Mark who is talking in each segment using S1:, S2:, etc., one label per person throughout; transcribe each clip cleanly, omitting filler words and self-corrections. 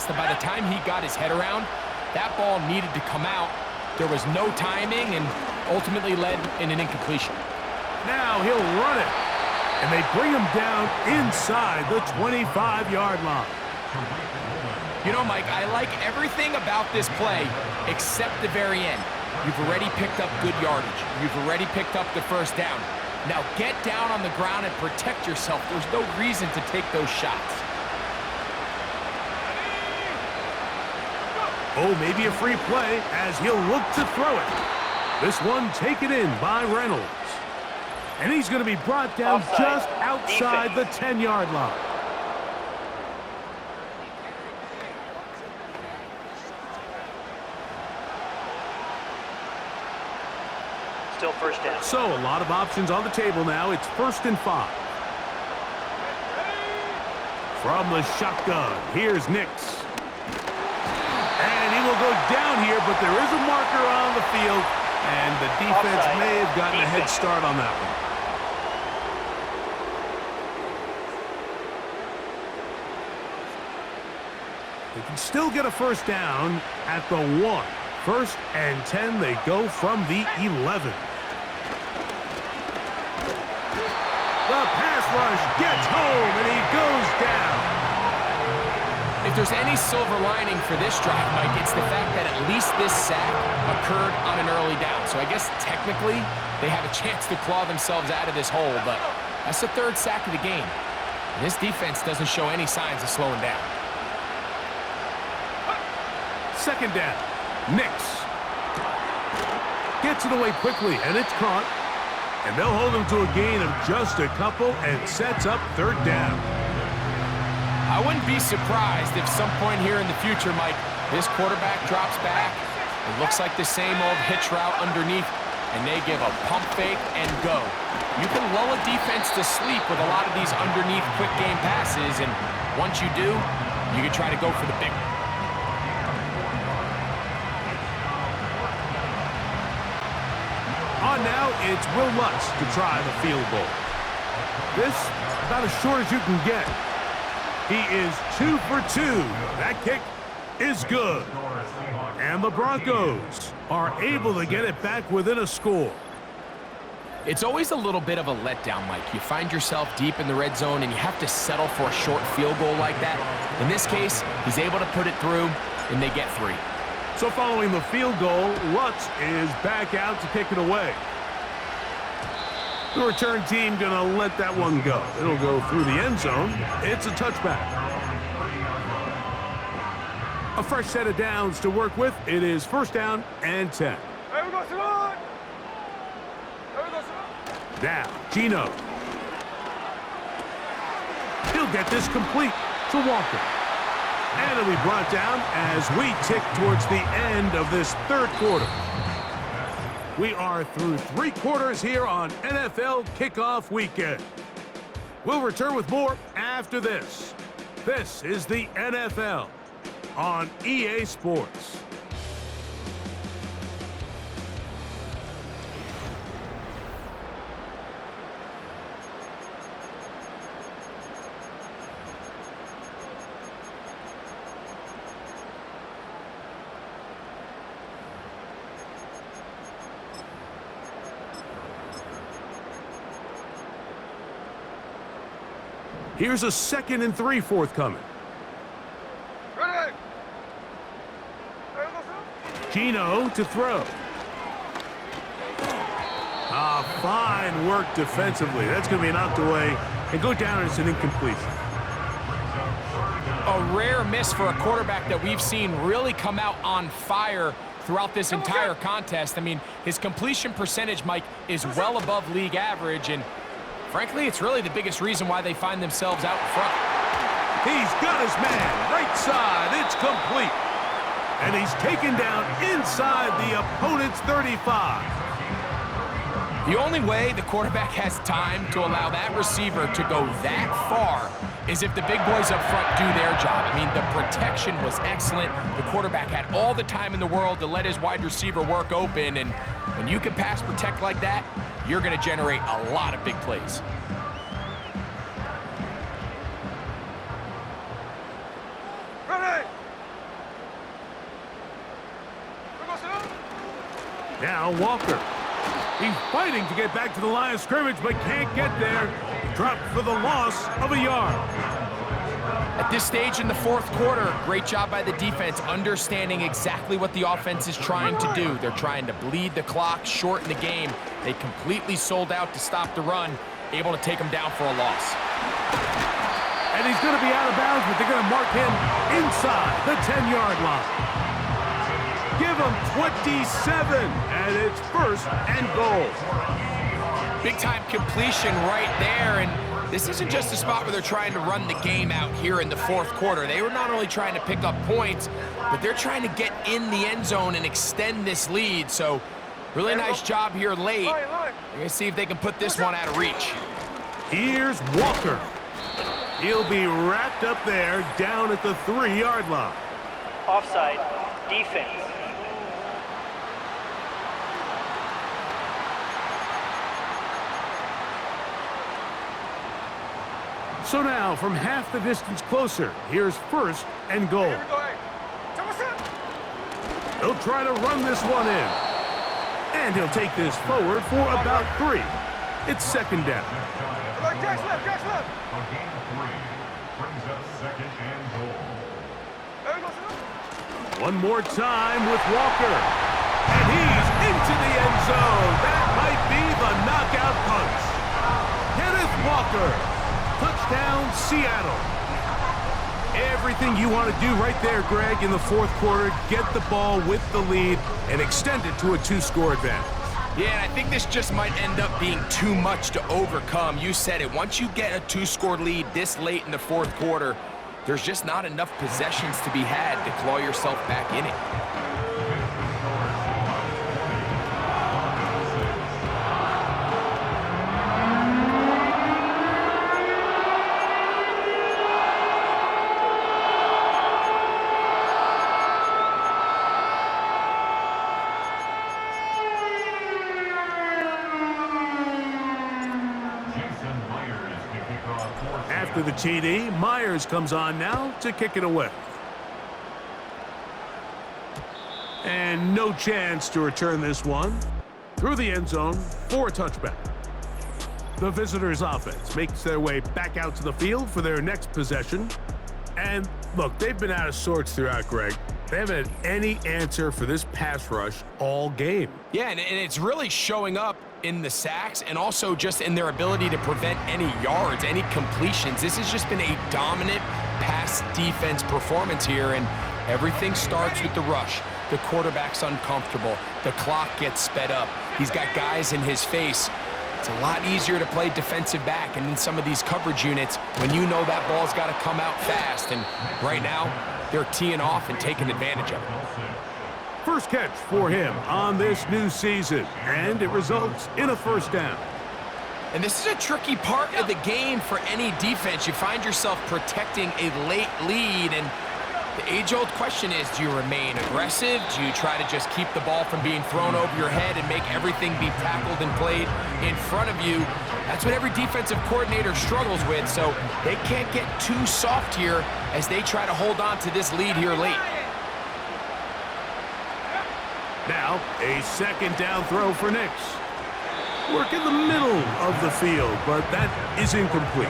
S1: and by the time he got his head around, that ball needed to come out. There was no timing and ultimately led in an incompletion.
S2: Now he'll run it. And they bring him down inside the 25-yard line.
S1: You know, Mike, I like everything about this play except the very end. You've already picked up good yardage. You've already picked up the first down. Now get down on the ground and protect yourself. There's no reason to take those shots.
S2: Oh, maybe a free play as he'll look to throw it. This one taken in by Reynolds. And he's going to be brought down just outside the 10-yard line.
S3: Still first down.
S2: So a lot of options on the table now. It's 1st and 5. From the shotgun, here's Nix. And he will go down here, but there is a marker on the field, and the defense may have gotten a head start on that one. They can still get a first down at the 1. 1st and 10, they go from the 11. The pass rush gets home, and he goes down.
S1: If there's any silver lining for this drive, Mike, it's the fact that at least this sack occurred on an early down. So I guess technically they have a chance to claw themselves out of this hole, but that's the 3rd sack of the game. And this defense doesn't show any signs of slowing down.
S2: 2nd down. Nix gets it away quickly, and it's caught. And they'll hold him to a gain of just a couple and sets up 3rd down.
S1: I wouldn't be surprised if some point here in the future, Mike, this quarterback drops back. It looks like the same old hitch route underneath, and they give a pump fake and go. You can lull a defense to sleep with a lot of these underneath quick game passes, and once you do, you can try to go for the big one.
S2: On now, it's Will Lutz to try the field goal. This, about as short as you can get. He is 2 for 2. That kick is good. And the Broncos are able to get it back within a score.
S1: It's always a little bit of a letdown, Mike. You find yourself deep in the red zone, and you have to settle for a short field goal like that. In this case, he's able to put it through, and they get 3.
S2: So following the field goal, Lutz is back out to kick it away. The return team going to let that one go. It'll go through the end zone. It's a touchback. A fresh set of downs to work with. It is 1st down and 10. Now, Gino. He'll get this complete to Walker. And it'll be brought down as we tick towards the end of this 3rd quarter. We are through 3 quarters here on NFL Kickoff Weekend. We'll return with more after this. This is the NFL on EA Sports. Here's a 2nd and 3 forthcoming. Gino to throw. Fine work defensively. That's going to be knocked away and go down as an incompletion.
S1: A rare miss for a quarterback that we've seen really come out on fire throughout this entire contest. I mean, his completion percentage, Mike, is well above league average, and frankly, it's really the biggest reason why they find themselves out in front.
S2: He's got his man right side. It's complete. And he's taken down inside the opponent's 35.
S1: The only way the quarterback has time to allow that receiver to go that far is if the big boys up front do their job. I mean, the protection was excellent. The quarterback had all the time in the world to let his wide receiver work open, and when you can pass protect like that, you're going to generate a lot of big plays.
S2: Now Walker. He's fighting to get back to the line of scrimmage, but can't get there. Dropped for the loss of a yard.
S1: At this stage in the fourth quarter, great job by the defense understanding exactly what the offense is trying to do. They're trying to bleed the clock, shorten the game. They completely sold out to stop the run, able to take them down for a loss.
S2: And he's going to be out of bounds, but they're going to mark him inside the 10-yard line. Give him 27, and it's first and goal.
S1: Big-time completion right there, and this isn't just a spot where they're trying to run the game out here in the fourth quarter. They were not only trying to pick up points, but they're trying to get in the end zone and extend this lead. So really nice job here late. They're going to see if they can put this one out of reach.
S2: Here's Walker. He'll be wrapped up there down at the 3-yard line.
S3: Offside. Defense.
S2: So now, from half the distance closer, here's first and goal. He'll try to run this one in. And he'll take this forward for about 3. It's second down. One more time with Walker. And he's into the end zone. That might be the knockout punch. Kenneth Walker. Touchdown, Seattle. Everything you want to do right there, Greg, in the fourth quarter. Get the ball with the lead and extend it to a 2-score advantage.
S1: Yeah, and I think this just might end up being too much to overcome. You said it. Once you get a 2-score lead this late in the fourth quarter, there's just not enough possessions to be had to claw yourself back in it.
S2: After the TD, Myers comes on now to kick it away. And no chance to return this one. Through the end zone for a touchback. The visitors' offense makes their way back out to the field for their next possession. And look, they've been out of sorts throughout, Greg. They haven't had any answer for this pass rush all game.
S1: Yeah, and it's really showing up in the sacks and also just in their ability to prevent any yards, any completions. This has just been a dominant pass defense performance here, and everything starts with the rush. The quarterback's uncomfortable. The clock gets sped up. He's got guys in his face. It's a lot easier to play defensive back, and in some of these coverage units, when you know that ball's got to come out fast, and right now, they're teeing off and taking advantage of it.
S2: First catch for him on this new season, and it results in a first down.
S1: And this is a tricky part of the game for any defense. You find yourself protecting a late lead, and the age-old question is, do you remain aggressive? Do you try to just keep the ball from being thrown over your head and make everything be tackled and played in front of you? That's what every defensive coordinator struggles with, so they can't get too soft here as they try to hold on to this lead here late.
S2: Now, a second down throw for Nix. Work in the middle of the field, but that is incomplete.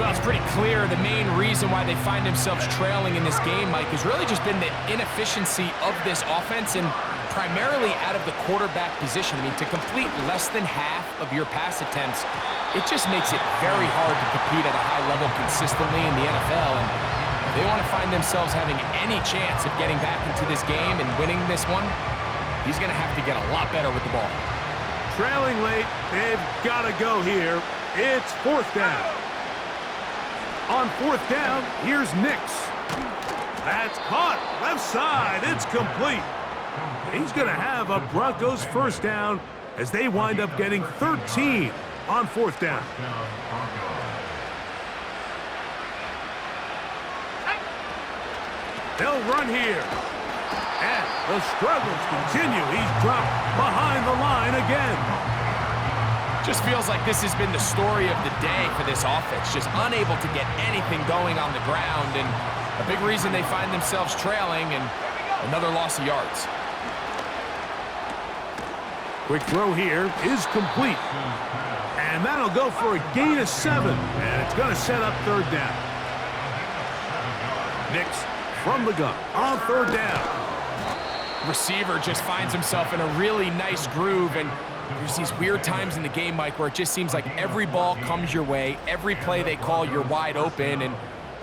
S1: Well, it's pretty clear the main reason why they find themselves trailing in this game, Mike, has really just been the inefficiency of this offense and primarily out of the quarterback position. I mean, to complete less than half of your pass attempts, it just makes it very hard to compete at a high level consistently in the NFL. And if they want to find themselves having any chance of getting back into this game and winning this one, he's going to have to get a lot better with the ball.
S2: Trailing late, they've got to go here. It's fourth down. On fourth down, here's Nix. That's caught. Left side. It's complete. He's going to have a Broncos first down as they wind up getting 13 on fourth down. They'll run here. And the struggles continue. He's dropped behind the line again.
S1: Just feels like this has been the story of the day for this offense. Just unable to get anything going on the ground, and a big reason they find themselves trailing and another loss of yards.
S2: Quick throw here is complete. And that'll go for a gain of 7. And it's going to set up third down. Nix from the gun on third down.
S1: Receiver just finds himself in a really nice groove, and there's these weird times in the game, Mike, where it just seems like every ball comes your way, every play they call, you're wide open, and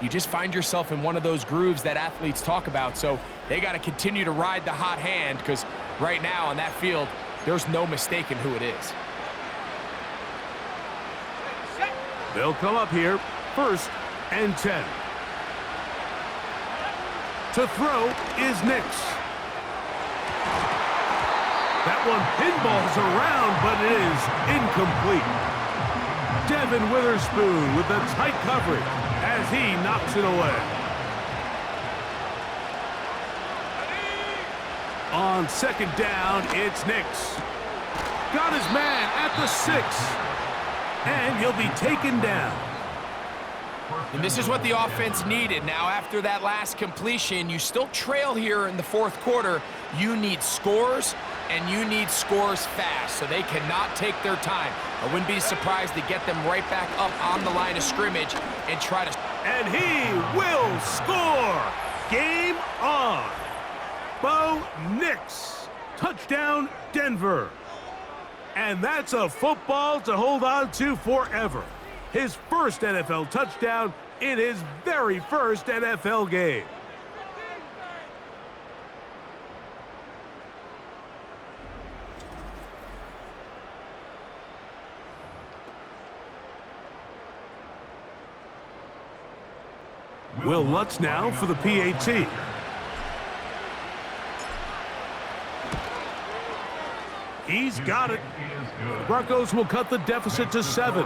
S1: you just find yourself in one of those grooves that athletes talk about. So they got to continue to ride the hot hand, because right now on that field, there's no mistaking who it is.
S2: They'll come up here, 1st and 10. To throw is Nix. That one pinballs around, but it is incomplete. Devin Witherspoon with the tight coverage as he knocks it away. On 2nd down, it's Nix. Got his man at the 6. And he'll be taken down.
S1: And this is what the offense needed. Now, after that last completion, you still trail here in the 4th quarter. You need scores, and you need scores fast, so they cannot take their time. I wouldn't be surprised to get them right back up on the line of scrimmage and try to...
S2: And he will score! Game on! Bo Nix. Touchdown, Denver. And that's a football to hold on to forever. His first NFL touchdown in his very first NFL game. Will Lutz now for the PAT. He's got it. The Broncos will cut the deficit to 7.